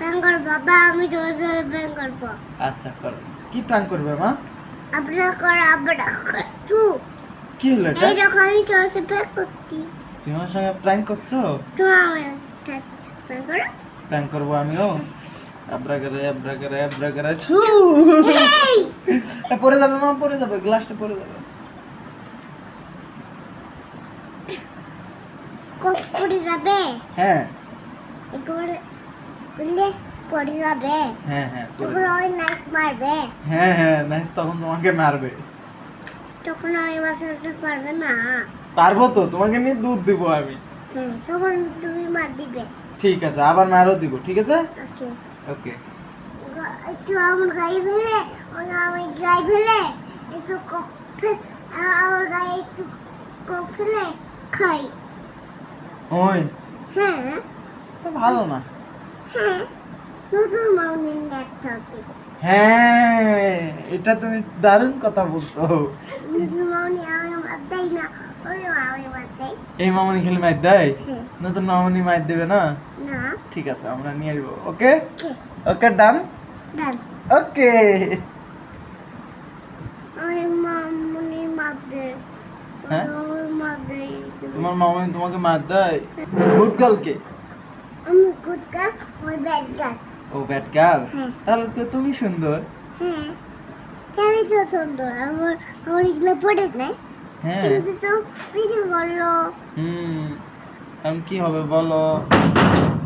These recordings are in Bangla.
প্র্যাঙ্ক করব বাবা, আমি তোমার সাথে প্র্যাঙ্ক করব। আচ্ছা করো। কি প্র্যাঙ্ক করবে মা? আপনারা করো, আপনারা করো। কি হলো এটা? এই দেখো আমি তোমার সাথে প্র্যাঙ্ক করছি। তুমি আমার সঙ্গে প্র্যাঙ্ক করছো? তুমি আমার সাথে প্র্যাঙ্ক করো। প্র্যাঙ্ক করবো আমিও। আব্রাগারে আব্রাগারে আব্রাগারে ছু। এই! পড়ে যাবে মা, পড়ে যাবে, গ্লাসটা পড়ে যাবে। কত পড়ে যাবে? হ্যাঁ একটু বললে পড়ে যাবে। হ্যাঁ হ্যাঁ পড়ে তখন যাবে। ওই নাইট মারবে। হ্যাঁ হ্যাঁ নাইস, তখন তোমাকে মারবে। তখন ওই বাঁচাতে পারবে না। পারবো তো, তোমাকে নিয়ে দুধ দিব আমি। হ্যাঁ, তখন তুমি মার দিবে। ঠিক আছে, আবার মারও দিব, ঠিক আছে? ওকে। ওকে। একটু আমার গায়ে ফেলে, আমি গায়ে ফেলে একটু আমার গায়ে একটু কক ফেলে খাই। ওই হ্যাঁ তো ভালো না। হ্যাঁ, নতুন মাউনের নেট হবে। হ্যাঁ এটা তুমি দারুণ কথা বলছো। নতুন মাউনি আমি মার দেয় না, ওই আমি মার দেয়। এই মামনি খেলে মাইর দেয়? হ্যাঁ। নতুন মামনি মাইর দেবে না? না। ঠিক আছে, আমরা নিয়ে আসবো। ওকে কে? ওকে ডান। ডান। ওকে। আমি মামুনি মার দেয়। হ্যাঁ? আমি মার দেয়। তোমার মামনি তোমাকে মার দেয়? গুড গার্ল কে? আমি গুড গার্ল, ওই ব্যাড গার্ল। ও ব্যাড গার্ল। হ্যাঁ। তাহলে তো তুমি সুন্দর। হ্যাঁ, আমি তো সুন্দর। আমার আমার এগুলো পড়ে নাই, হ্যাঁ। কিন্তু তো বেশি বললো, এখন কি হবে বলো?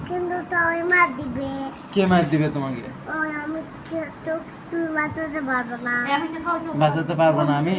কিন্তু তো আমি মার দিবে। কে মার দিবে তোমাকে? ওই আমি তো তুমি বাঁচাতে পারবো না। বাঁচাতে পারবো না আমি?